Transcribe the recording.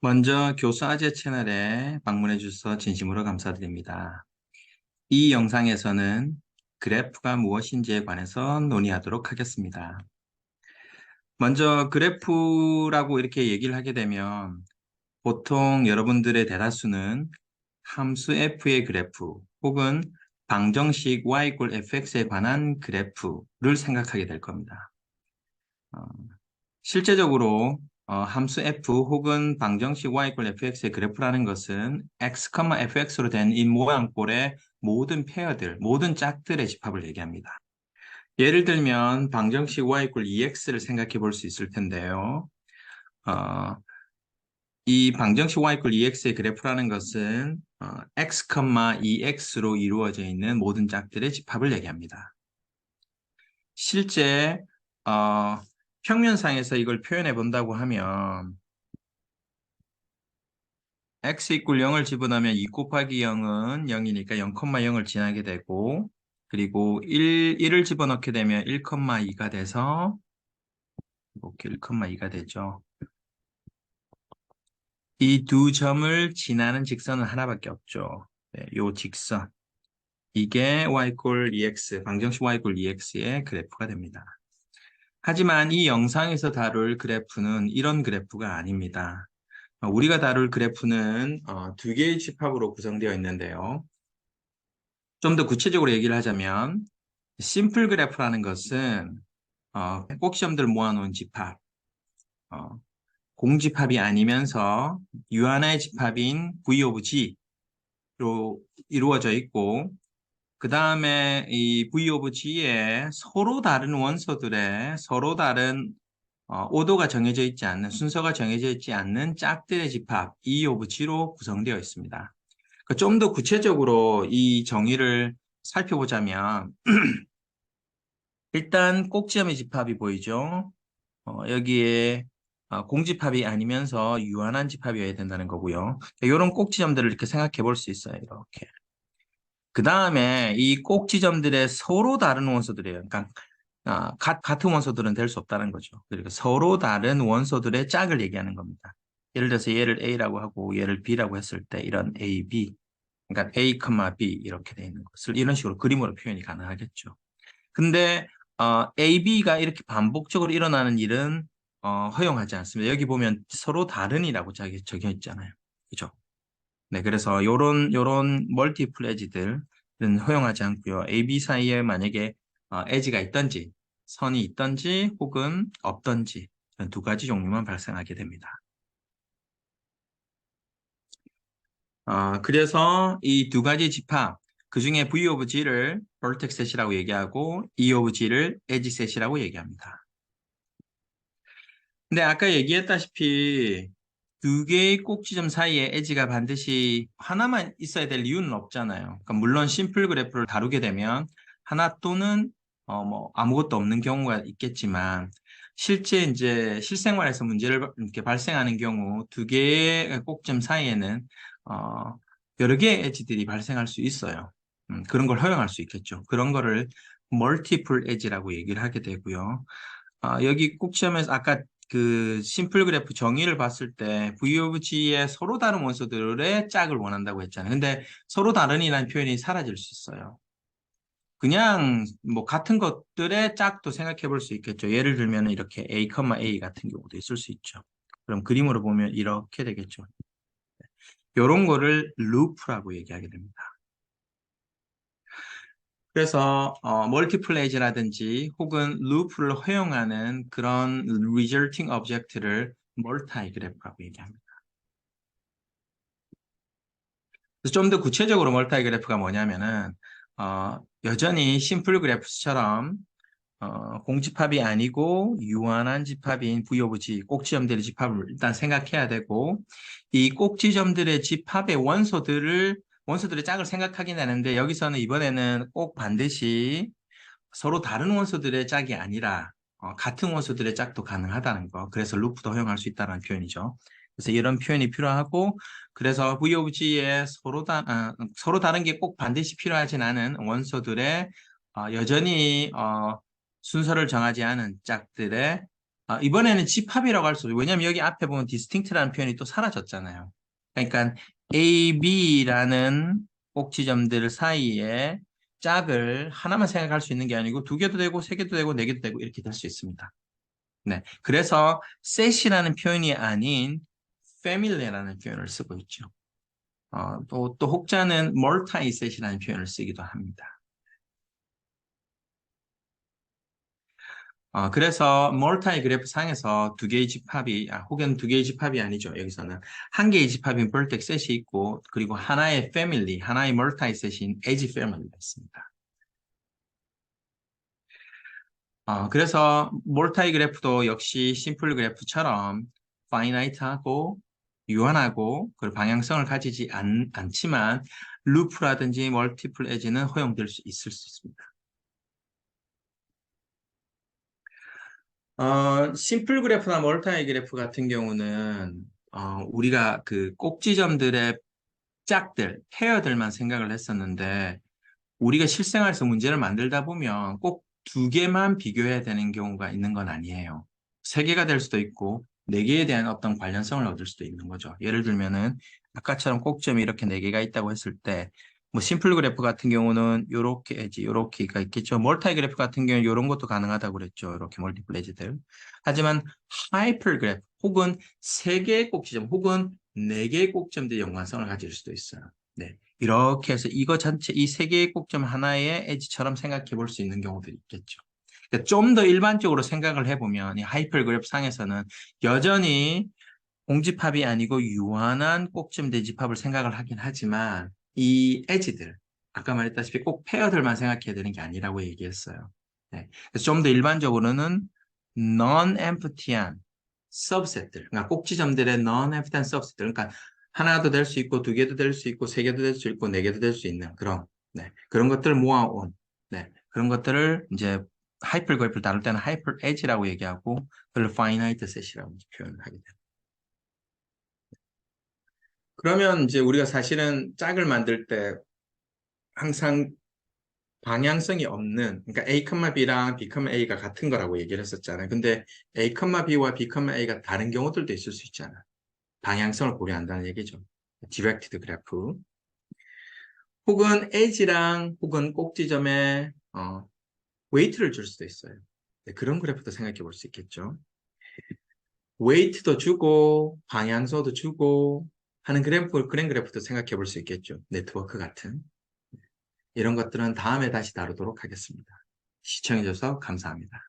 먼저 교수 아재 채널에 방문해 주셔서 진심으로 감사드립니다. 이 영상에서는 그래프가 무엇인지에 관해서 논의하도록 하겠습니다. 먼저 그래프라고 이렇게 얘기를 하게 되면 보통 여러분들의 대다수는 함수 f의 그래프 혹은 방정식 y = fx에 관한 그래프를 생각하게 될 겁니다. 어, 실제적으로 함수 f 혹은 방정식 y = fx의 그래프라는 것은 x, fx로 된 이 모양꼴의 모든 페어들, 모든 짝들의 집합을 얘기합니다. 예를 들면 방정식 y = 2x를 생각해 볼 수 있을 텐데요. 이 방정식 y = 2x의 그래프라는 것은 x, 2x로 이루어져 있는 모든 짝들의 집합을 얘기합니다. 실제 평면상에서 이걸 표현해 본다고 하면 x = 0을 집어넣으면 2 곱하기 0은 0이니까 0,0을 지나게 되고, 그리고 1을 집어넣게 되면 1,2가 돼서 이렇게 1,2가 되죠. 이 두 점을 지나는 직선은 하나밖에 없죠. 네, 요 직선. 이게 y = 2x, 방정식 y = 2x의 그래프가 됩니다. 하지만 이 영상에서 다룰 그래프는 이런 그래프가 아닙니다. 우리가 다룰 그래프는 두 개의 집합으로 구성되어 있는데요. 좀 더 구체적으로 얘기를 하자면 심플 그래프라는 것은 꼭지점들 모아놓은 집합, 어, 공집합이 아니면서 유하나의 집합인 V of G로 이루어져 있고, 그 다음에 이 V of G에 서로 다른 원소들의 서로 다른 오도가 정해져 있지 않는, 순서가 정해져 있지 않는 짝들의 집합 E of G로 구성되어 있습니다. 좀 더 구체적으로 이 정의를 살펴보자면 일단 꼭지점의 집합이 보이죠. 여기에 공집합이 아니면서 유한한 집합이어야 된다는 거고요. 이런 꼭지점들을 이렇게 생각해 볼 수 있어요. 이렇게. 그 다음에 이 꼭지점들의 서로 다른 원소들이에요. 그러니까 같은 원소들은 될 수 없다는 거죠. 그러니까 서로 다른 원소들의 짝을 얘기하는 겁니다. 예를 들어서 얘를 A라고 하고 얘를 B라고 했을 때 이런 A, B, 그러니까 A, B 이렇게 돼 있는 것을 이런 식으로 그림으로 표현이 가능하겠죠. 근데 A, B가 이렇게 반복적으로 일어나는 일은 허용하지 않습니다. 여기 보면 서로 다른이라고 적혀 있잖아요. 그죠? 네, 그래서 요런 멀티플 에지들은 허용하지 않고요. A, B 사이에 만약에 에지가 있든지 선이 있든지 혹은 없든지 두 가지 종류만 발생하게 됩니다. 그래서 이 두 가지 집합, 그 중에 V of G를 vertex set이라고 얘기하고 E of G를 edge set이라고 얘기합니다. 근데 아까 얘기했다시피 두 개의 꼭지점 사이에 에지가 반드시 하나만 있어야 될 이유는 없잖아요. 그러니까 물론 심플 그래프를 다루게 되면 하나 또는 뭐 아무것도 없는 경우가 있겠지만 실제 이제 실생활에서 문제를 이렇게 발생하는 경우 두 개의 꼭지점 사이에는 어, 여러 개의 에지들이 발생할 수 있어요. 그런 걸 허용할 수 있겠죠. 그런 거를 멀티플 에지라고 얘기를 하게 되고요. 여기 꼭지점에서 아까 그 심플 그래프 정의를 봤을 때 V of G의 서로 다른 원소들의 짝을 원한다고 했잖아요. 근데 서로 다른이라는 표현이 사라질 수 있어요. 그냥 뭐 같은 것들의 짝도 생각해 볼 수 있겠죠. 예를 들면 이렇게 A, A 같은 경우도 있을 수 있죠. 그럼 그림으로 보면 이렇게 되겠죠. 이런 거를 루프라고 얘기하게 됩니다. 그래서 멀티플레이즈라든지 혹은 루프를 허용하는 그런 resulting object를 멀티 그래프라고 얘기합니다. 그래서 좀 더 구체적으로 멀티 그래프가 뭐냐면은 여전히 심플 그래프처럼 공집합이 아니고 유한한 집합인 V of G, 꼭지점들의 집합을 일단 생각해야 되고 이 꼭지점들의 집합의 원소들의 짝을 생각하긴 하는데 여기서는 이번에는 꼭 반드시 서로 다른 원소들의 짝이 아니라 같은 원소들의 짝도 가능하다는 거. 그래서 루프도 허용할 수 있다는 표현이죠. 그래서 이런 표현이 필요하고 그래서 V of G에 서로 다른 게 꼭 반드시 필요하진 않은 원소들의 여전히 순서를 정하지 않은 짝들의 이번에는 집합이라고 할 수 없어요. 왜냐하면 여기 앞에 보면 distinct라는 표현이 또 사라졌잖아요. 그러니까 A, B라는 꼭지점들 사이에 짝을 하나만 생각할 수 있는 게 아니고 두 개도 되고 세 개도 되고 네 개도 되고 이렇게 될 수 있습니다. 네, 그래서 set이라는 표현이 아닌 family라는 표현을 쓰고 있죠. 또 혹자는 multi-set이라는 표현을 쓰기도 합니다. 그래서 멀타이 그래프 상에서 두 개의 집합이, 혹은 두 개의 집합이 아니죠. 여기서는 한 개의 집합인 벌텍 셋이 있고, 그리고 하나의 패밀리, 하나의 멀타이 셋인 에지 패밀리가 있습니다. 그래서 멀타이 그래프도 역시 심플 그래프처럼 파이나이트하고 유한하고 그리고 방향성을 가지지 않지만 루프라든지 멀티플 에지는 허용될 수 있을 수 있습니다. 심플 그래프나 멀타이 그래프 같은 경우는 우리가 그 꼭지점들의 짝들, 페어들만 생각을 했었는데 우리가 실생활에서 문제를 만들다 보면 꼭 두 개만 비교해야 되는 경우가 있는 건 아니에요. 세 개가 될 수도 있고 네 개에 대한 어떤 관련성을 얻을 수도 있는 거죠. 예를 들면은 아까처럼 꼭점이 이렇게 네 개가 있다고 했을 때 뭐 심플 그래프 같은 경우는 요렇게 에지, 요렇게가 있겠죠. 멀티 그래프 같은 경우는 이런 것도 가능하다고 그랬죠. 이렇게 멀티플 에지들. 하지만 하이퍼 그래프 혹은 세 개의 꼭지점 혹은 네 개의 꼭지점들의 연관성을 가질 수도 있어요. 네. 이렇게 해서 이거 전체 이 세 개의 꼭점 하나의 엣지처럼 생각해 볼 수 있는 경우들이 있겠죠. 그러니까 좀 더 일반적으로 생각을 해보면 이 하이퍼그래프 상에서는 여전히 공집합이 아니고 유한한 꼭점 대집합을 생각을 하긴 하지만 이 엣지들 아까 말했다시피 꼭 페어들만 생각해야 되는 게 아니라고 얘기했어요. 네. 그래서 좀 더 일반적으로는 non-empty한 서브셋들, 그러니까 꼭지점들의 non-empty한 서브셋들, 그러니까 하나도 될 수 있고 두 개도 될 수 있고 세 개도 될 수 있고 네 개도 될 수 있는 그런 그런 것들을 모아온 그런 것들을 이제 하이퍼 그래프를 다룰 때는 하이퍼 엣지라고 얘기하고 그걸 파이나이트 셋이라고 표현을 하게 돼요. 그러면 이제 우리가 사실은 짝을 만들 때 항상 방향성이 없는, 그러니까 A, B랑 B, A가 같은 거라고 얘기를 했었잖아요. 근데 A, B와 B, A가 다른 경우들도 있을 수 있잖아요. 방향성을 고려한다는 얘기죠. 디렉티드 그래프. 혹은 edge랑 혹은 꼭지점에 웨이트를 줄 수도 있어요. 네, 그런 그래프도 생각해 볼 수 있겠죠. 웨이트도 주고 방향성도 주고 하는 그런 그래프도 생각해 볼 수 있겠죠. 네트워크 같은. 이런 것들은 다음에 다시 다루도록 하겠습니다. 시청해 주셔서 감사합니다.